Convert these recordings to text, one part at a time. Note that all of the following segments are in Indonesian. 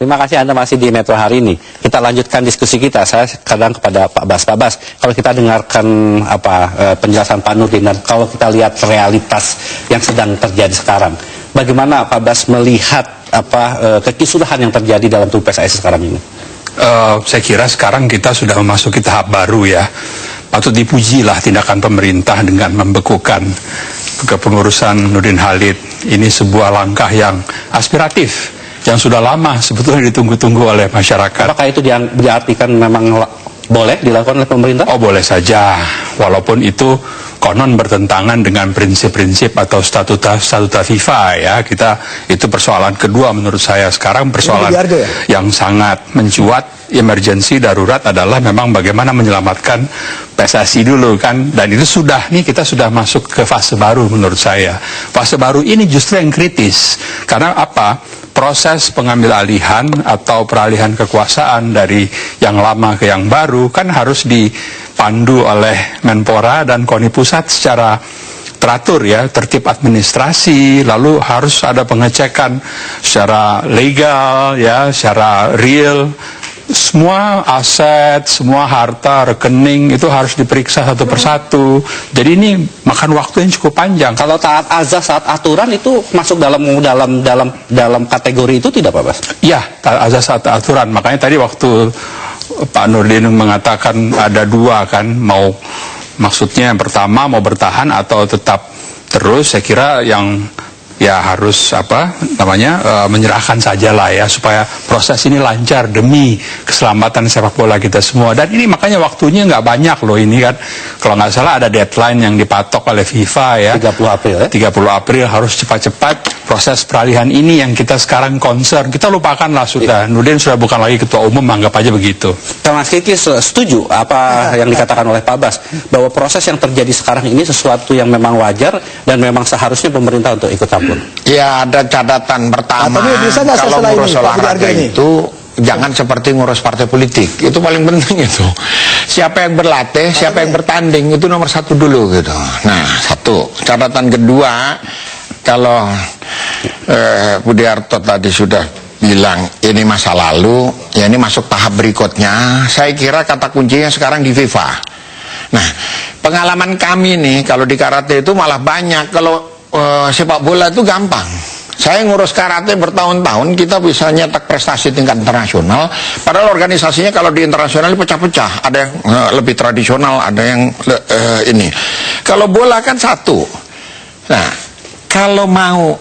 Terima kasih Anda masih di Metro hari ini. Kita lanjutkan diskusi kita. Saya kadang kepada Pak Bas. Pak Bas, kalau kita dengarkan penjelasan Pak Nurdin dan kalau kita lihat realitas yang sedang terjadi sekarang, bagaimana Pak Bas melihat kekisruhan yang terjadi dalam tubuh PSIS sekarang ini? Saya kira sekarang kita sudah memasuki tahap baru ya. Patut dipujilah tindakan pemerintah dengan membekukan kepengurusan Nurdin Halid. Ini sebuah langkah yang aspiratif, yang sudah lama sebetulnya ditunggu-tunggu oleh masyarakat. Apakah itu diartikan memang boleh dilakukan oleh pemerintah? Oh, boleh saja, walaupun itu konon bertentangan dengan prinsip-prinsip atau statuta FIFA ya. Itu persoalan kedua menurut saya. Sekarang persoalan yang sangat mencuat, emergensi darurat adalah memang bagaimana menyelamatkan PSSI dulu kan. Dan itu kita sudah masuk ke fase baru menurut saya. Fase baru ini justru yang kritis. Karena apa? Proses pengambil alihan atau peralihan kekuasaan dari yang lama ke yang baru kan harus dipandu oleh Menpora dan KONI Pusat secara teratur ya, tertib administrasi, lalu harus ada pengecekan secara legal ya, secara real. Semua aset, semua harta, rekening itu harus diperiksa satu persatu. Jadi ini makan waktu yang cukup panjang. Kalau taat azas, taat aturan itu masuk dalam kategori itu tidak Pak Bas? Iya, taat azas, taat aturan. Makanya tadi waktu Pak Nurdin mengatakan ada dua kan, maksudnya yang pertama mau bertahan atau tetap terus, saya kira yang ya harus menyerahkan sajalah ya supaya proses ini lancar demi keselamatan sepak bola kita semua. Dan ini makanya waktunya nggak banyak loh ini kan. Kalau nggak salah ada deadline yang dipatok oleh FIFA ya. 30 April ya. 30 April harus cepat-cepat proses peralihan ini yang kita sekarang concern. Kita lupakanlah sudah. Nurdin sudah bukan lagi ketua umum, anggap aja begitu. Mas Kiki setuju apa yang dikatakan oleh Pak Bas bahwa proses yang terjadi sekarang ini sesuatu yang memang wajar dan memang seharusnya pemerintah untuk ikut campur? Ya, ada catatan pertama, kalau ngurus olahraga itu jangan seperti ngurus partai politik. Itu paling penting itu. Siapa yang berlatih, siapa yang bertanding, itu nomor satu dulu gitu. Nah, satu. Catatan kedua, kalau Budiarto tadi sudah bilang ini masa lalu, ya ini masuk tahap berikutnya. Saya kira kata kuncinya sekarang di FIFA. Nah, pengalaman kami nih kalau di karate itu malah banyak. Kalau sepak bola itu gampang. Saya ngurus karate bertahun-tahun, kita bisa nyetak prestasi tingkat internasional. Padahal organisasinya kalau di internasional pecah-pecah. Ada yang lebih tradisional, ada yang ini. Kalau bola kan satu. Nah, kalau mau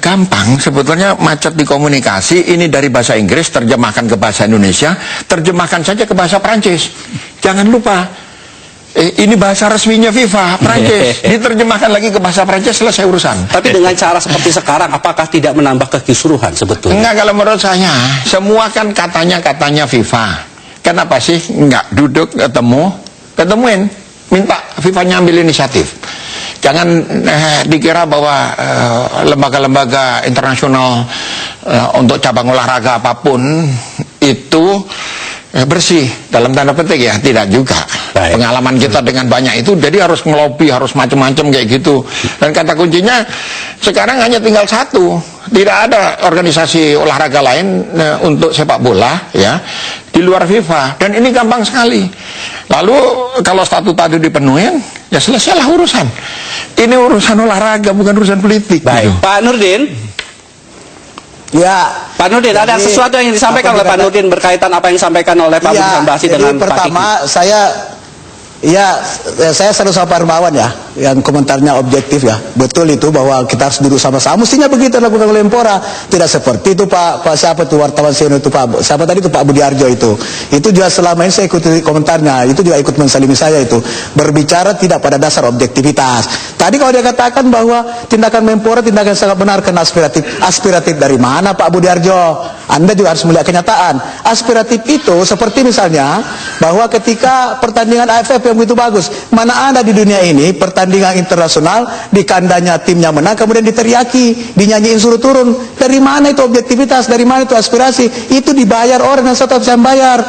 gampang, sebetulnya macet di komunikasi. Ini dari bahasa Inggris, terjemahkan ke bahasa Indonesia, terjemahkan saja ke bahasa Prancis. Jangan lupa. Ini bahasa resminya FIFA, Prancis. Diterjemahkan lagi ke bahasa Prancis, selesai urusan. Tapi dengan cara seperti sekarang, apakah tidak menambah kekisruhan sebetulnya? Enggak, kalau menurut saya, semua kan katanya FIFA. Kenapa sih enggak duduk ketemuin, minta FIFA-nya ambil inisiatif. Jangan dikira bahwa lembaga-lembaga internasional untuk cabang olahraga apapun itu bersih dalam tanda petik ya, tidak juga. Baik. Pengalaman kita dengan banyak itu, jadi harus ngelobi, harus macam-macam kayak gitu. Dan kata kuncinya sekarang hanya tinggal satu, tidak ada organisasi olahraga lain untuk sepak bola ya di luar FIFA. Dan ini gampang sekali. Lalu kalau statuta itu dipenuhi, ya selesailah urusan. Ini urusan olahraga, bukan urusan politik. Baik, gitu. Pak Nurdin. Ya, Pak Nurdin, ada sesuatu yang disampaikan oleh Pak Nurdin berkaitan apa yang disampaikan oleh Pak Basi dengan Pak Kiki? Pertama, saya selalu sama Pak Hermawan ya, yang komentarnya objektif ya. Betul itu bahwa kita harus duduk sama-sama. Mestinya begitu lakukan oleh Menpora. Tidak seperti itu Pak siapa tuh wartawan senior itu siapa tadi itu Pak Budiarjo itu. Itu juga selama ini saya ikuti komentarnya. Itu juga ikut mensalimi saya itu. Berbicara tidak pada dasar objektivitas. Tadi kalau dia katakan bahwa tindakan Menpora tindakan sangat benar karena aspiratif. Aspiratif dari mana Pak Budiarjo? Anda juga harus melihat kenyataan. Aspiratif itu seperti misalnya bahwa ketika pertandingan AFF yang begitu bagus, mana ada di dunia ini pertandingan internasional di kandangnya timnya menang kemudian diteriaki, dinyanyiin suruh turun. Dari mana itu objektivitas? Dari mana itu aspirasi? Itu dibayar orang yang tetap bisa bayar.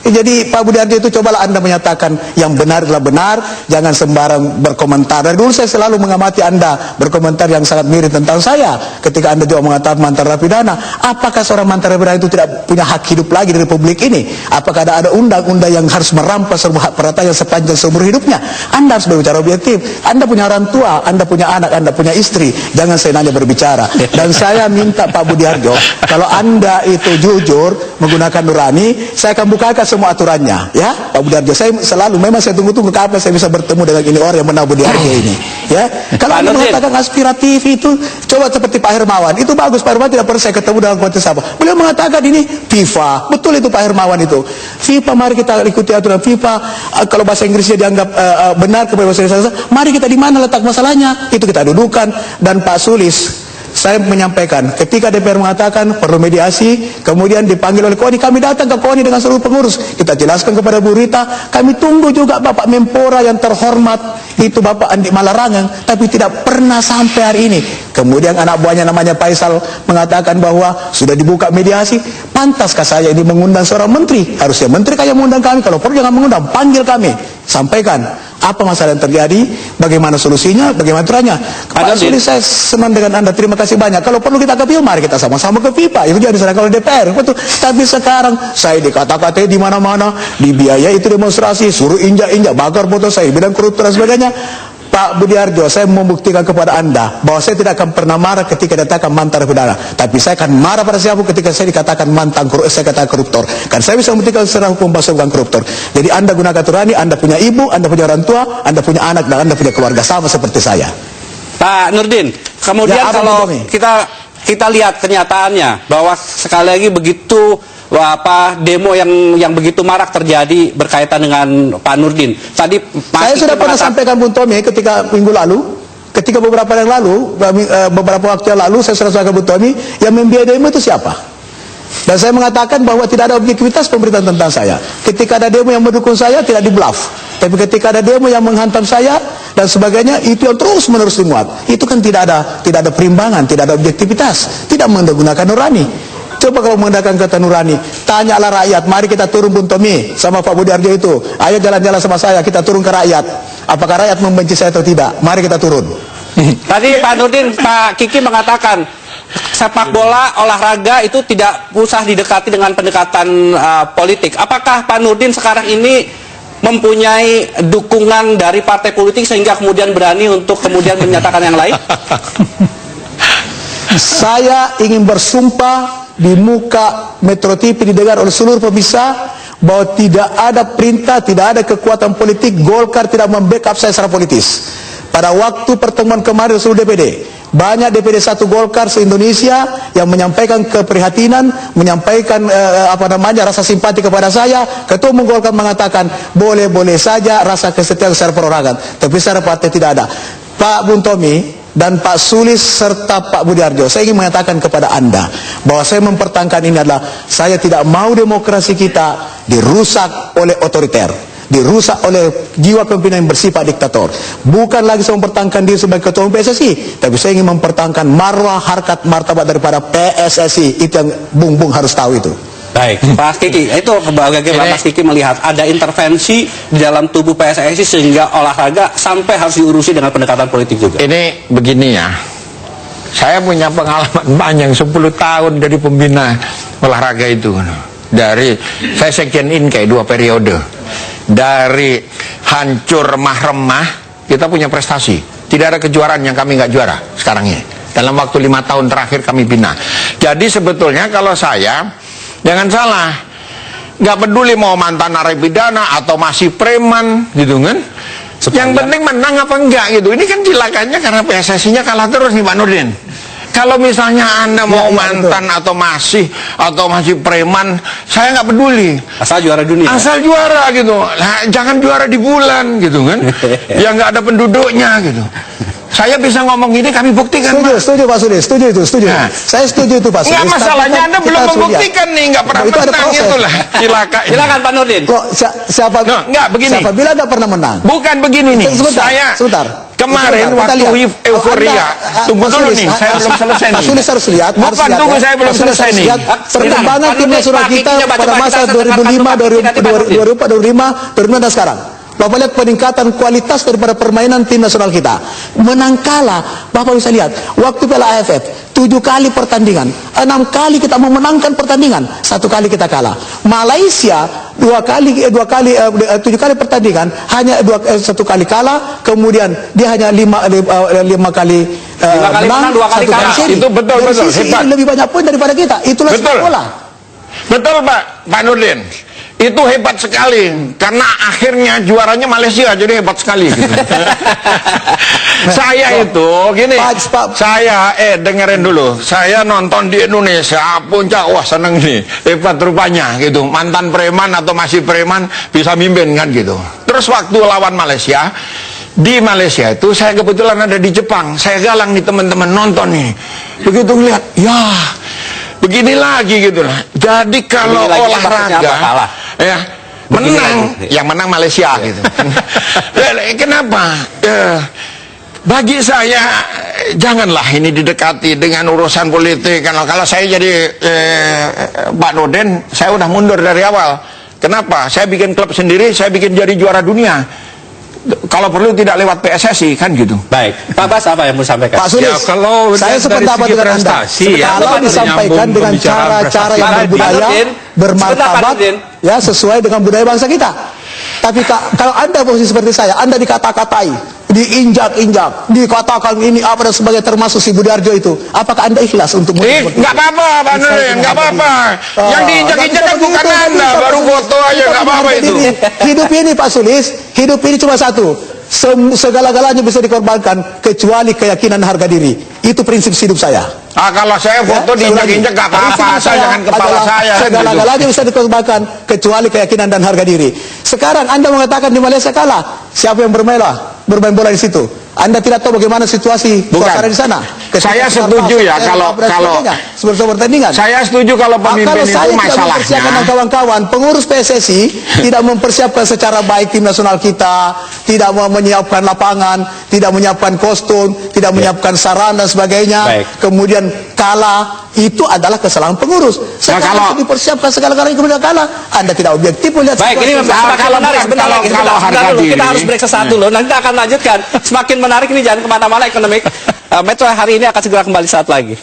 Jadi Pak Budiarjo itu cobalah Anda menyatakan yang benar adalah benar, jangan sembarang berkomentar. Dari dulu saya selalu mengamati Anda berkomentar yang sangat mirip tentang saya. Ketika Anda juga mengatakan mantan narapidana, apakah seorang mantan narapidana itu tidak punya hak hidup lagi di Republik ini? Apakah ada undang-undang yang harus merampas semua hak perataan sepanjang seumur hidupnya? Anda harus berbicara objektif. Anda punya orang tua, Anda punya anak, Anda punya istri. Jangan saya nanya berbicara. Dan saya minta Pak Budiarjo, kalau Anda itu jujur menggunakan nurani, saya akan bukakan semua aturannya, ya Pak Budiarjo. Saya selalu, memang saya tunggu-tunggu kapan saya bisa bertemu dengan ini orang yang benar Budiarjo ini, ya. Kalau Anda mengatakan aspiratif itu, coba seperti Pak Hermawan, itu bagus. Pak Hermawan tidak pernah saya ketemu dalam konteks apa. Beliau mengatakan ini FIFA, betul itu Pak Hermawan itu. FIFA, mari kita ikuti aturan FIFA. Kalau bahasa Inggrisnya dianggap benar, kebebasan bahasa, mari kita di mana letak masalahnya, itu kita dudukan. Dan Pak Sulis, saya menyampaikan ketika DPR mengatakan perlu mediasi, kemudian dipanggil oleh KONI, kami datang ke KONI dengan seluruh pengurus, kita jelaskan kepada Bu Rita, kami tunggu juga Bapak Menpora yang terhormat itu Bapak Andi Malarangang, tapi tidak pernah sampai hari ini. Kemudian anak buahnya namanya Faisal mengatakan bahwa sudah dibuka mediasi. Pantaskah saya ini mengundang seorang menteri? Harusnya menteri kayak mengundang kami, kalau perlu jangan mengundang, panggil kami, sampaikan apa masalah yang terjadi, bagaimana solusinya, bagaimana aturannya. Pak Sulis, saya senang dengan Anda, terima kasih banyak. Kalau perlu kita ke FIFA, mari kita sama-sama ke FIFA. Itu jadi diserahkan oleh DPR, betul. Tapi sekarang saya dikata-katai di mana-mana, dibiayai itu demonstrasi, suruh injak-injak, bakar foto saya, bilang koruptor dan sebagainya. Pak Budiarjo, saya membuktikan kepada Anda bahwa saya tidak akan pernah marah ketika dikatakan mantan narapidana, tapi saya akan marah pada siapa ketika saya dikatakan mantan koruptor. Kan saya bisa membuktikan secara hukum bahwa saya bukan koruptor. Jadi Anda gunakan aturan ini, Anda punya ibu, Anda punya orang tua, Anda punya anak, dan Anda punya keluarga sama seperti saya. Pak Nurdin, kemudian Ya, kalau kita lihat kenyataannya bahwa sekali lagi begitu demo yang begitu marak terjadi berkaitan dengan Pak Nurdin. Tadi saya sudah pernah sampaikan Bung Tommy ketika minggu lalu, ketika beberapa waktu yang lalu saya sudah sampaikan Bung Tommy, yang membiayai demo itu siapa? Dan saya mengatakan bahwa tidak ada objektivitas pemberitaan tentang saya. Ketika ada demo yang mendukung saya tidak dibluff, tapi ketika ada demo yang menghantam saya dan sebagainya, itu yang terus menerus dimuat. Itu kan tidak ada perimbangan, tidak ada objektivitas, tidak menggunakan nurani. Coba kalau menggunakan kata nurani, tanyalah rakyat, mari kita turun Bung Tommy sama Pak Budiarjo itu, ayo jalan-jalan sama saya, kita turun ke rakyat. Apakah rakyat membenci saya atau tidak? Mari kita turun. Tadi Pak Nurdin, Pak Kiki mengatakan sepak bola, olahraga itu tidak usah didekati dengan pendekatan politik. Apakah Pak Nurdin sekarang ini mempunyai dukungan dari partai politik sehingga kemudian berani untuk kemudian menyatakan yang lain? Saya ingin bersumpah di muka Metro TV didengar oleh seluruh pemirsa bahwa tidak ada perintah, tidak ada kekuatan politik, Golkar tidak membackup saya secara politis. Pada waktu pertemuan kemarin seluruh DPD, banyak DPD 1 Golkar se-Indonesia yang menyampaikan keprihatinan, menyampaikan rasa simpati kepada saya. Ketua Umum Golkar mengatakan boleh-boleh saja rasa kesetiaan secara perorangan, tapi secara partai tidak ada. Pak Bung Tommy dan Pak Sulis serta Pak Budiarjo, saya ingin mengatakan kepada Anda bahwa saya mempertahankan ini adalah saya tidak mau demokrasi kita dirusak oleh otoriter, dirusak oleh jiwa pimpinan yang bersifat diktator. Bukan lagi saya mempertahankan diri sebagai ketua umum PSSI, tapi saya ingin mempertahankan marwah, harkat, martabat daripada PSSI. Itu yang Bung harus tahu itu. Baik, Pak Kiki, itu bagaimana Mas Kiki melihat ada intervensi di dalam tubuh PSSI sehingga olahraga sampai harus diurusi dengan pendekatan politik juga? Ini begini ya, saya punya pengalaman panjang 10 tahun dari pembina olahraga itu. Saya sekjen Inkai 2 periode. Dari hancur remah-remah, kita punya prestasi. Tidak ada kejuaraan yang kami nggak juara sekarang ini. Dalam waktu 5 tahun terakhir kami bina. Jadi sebetulnya kalau saya, jangan salah, nggak peduli mau mantan narapidana atau masih preman gitu kan. Yang penting menang apa enggak gitu. Ini kan cilakannya karena PSSI-nya kalah terus nih Pak Nurdin. Kalau misalnya Anda mau mantan atau masih preman, saya nggak peduli. Asal juara dunia. Asal juara gitu. Nah, jangan juara di bulan gitu kan. Yang nggak ada penduduknya gitu. Saya bisa ngomong gini, kami buktikan. Setuju Pak Sulis, setuju itu, setuju. Nah. Saya setuju itu Pak Sulis. Enggak, masalahnya Anda belum membuktikan nih, enggak pernah Itu ada menang proses. itulah. Silakan Pak Nurdin. Kok siapa? No, enggak, begini. Siapa bilang enggak pernah menang? Bukan begini nih. Sebentar. Kemarin Sebentar, waktu kita lihat. euforia. Tunggu Pak dulu Sulis, nih, saya belum selesai Pak nih. Sulis harus lihat. Bukan, tunggu, saya belum Pak Sulis selesai harus nih. lihat perkembangan Pak tim Nurdin, nasional Pak, kita Kiki, pada coba masa kita dengarkan 2005, dulu, Pak, 2004, 2005, 2006 dan sekarang. Bapak lihat peningkatan kualitas daripada permainan tim nasional kita. Menang kalah, Bapak bisa lihat. Waktu Piala AFF, 7 kali pertandingan, 6 kali kita memenangkan pertandingan, 1 kali kita kalah. Malaysia 7 kali pertandingan, hanya 1 kali kalah, kemudian dia hanya 5 kali menang, 2 kali 1 kalah. seri. Itu betul, Dari betul, sisi hebat. ini lebih banyak poin daripada kita. Itulah sepak bola. Betul Pak Nurdin. Itu hebat sekali karena akhirnya juaranya Malaysia, jadi hebat sekali gitu. Saya itu gini, saya dengerin dulu. Saya nonton di Indonesia puncak, wah seneng nih, hebat rupanya gitu. Mantan preman atau masih preman bisa mimpin kan gitu. Terus waktu lawan Malaysia, di Malaysia itu saya kebetulan ada di Jepang. Saya galang nih teman-teman nonton nih. Begitu lihat, ya begini lagi gitu lah. Jadi kalau olahraga ya menang, yang menang Malaysia gitu. Kenapa? Bagi saya janganlah ini didekati dengan urusan politik. Kalau saya jadi Pak Nurdin, saya udah mundur dari awal. Kenapa? Saya bikin klub sendiri, saya bikin jadi juara dunia. Kalau perlu tidak lewat PSSI kan gitu. Baik, Pak Bas apa yang mau sampaikan? Pak Sulis, Ya, kalau saya sependapat dengan Anda. prestasi, ya, Kalau kalau disampaikan dengan pembicaraan cara-cara yang prestasi berbudaya, tadi. bermartabat, ya sesuai dengan budaya bangsa kita. Tapi kalau Anda posisi seperti saya, Anda dikata-katai, diinjak-injak, dikatakan ini apa dan sebagainya, termasuk si Budiarjo itu. Apakah Anda ikhlas untuk Nggak apa-apa Pak Nurdin, nggak apa-apa. Yang diinjak-injak kan bukan Anda, baru foto aja, nggak apa-apa itu. Hidup ini Pak Sulis, hidup ini cuma satu. Segala-galanya bisa dikorbankan kecuali keyakinan harga diri. Itu prinsip hidup saya. Kalau saya foto diinjak-injak nggak apa-apa, asal jangan kepala saya. Segala-galanya bisa dikorbankan kecuali keyakinan dan harga diri. Sekarang Anda mengatakan di Malaysia kalah. Siapa yang bermain bola di situ? Anda tidak tahu bagaimana situasi suasana di sana. Saya setuju ya kalau pertandingan. Saya setuju kalau pemimpin itu masalahnya. Kalau kawan-kawan pengurus PSSI tidak mempersiapkan secara baik tim nasional kita, tidak mau menyiapkan lapangan, tidak menyiapkan kostum, tidak menyiapkan sarana dan sebagainya. Baik. Kemudian kalah, itu adalah kesalahan pengurus. Sekarang dipersiapkan segala-galanya kemudian kalah. Anda tidak objektif melihat Baik, ini semakin menarik. Sebentar lagi, kita harus break sesaat dulu. Nanti kita akan lanjutkan. Semakin menarik ini, jangan kemana-mana. Ekonomi Metro hari ini akan segera kembali saat lagi.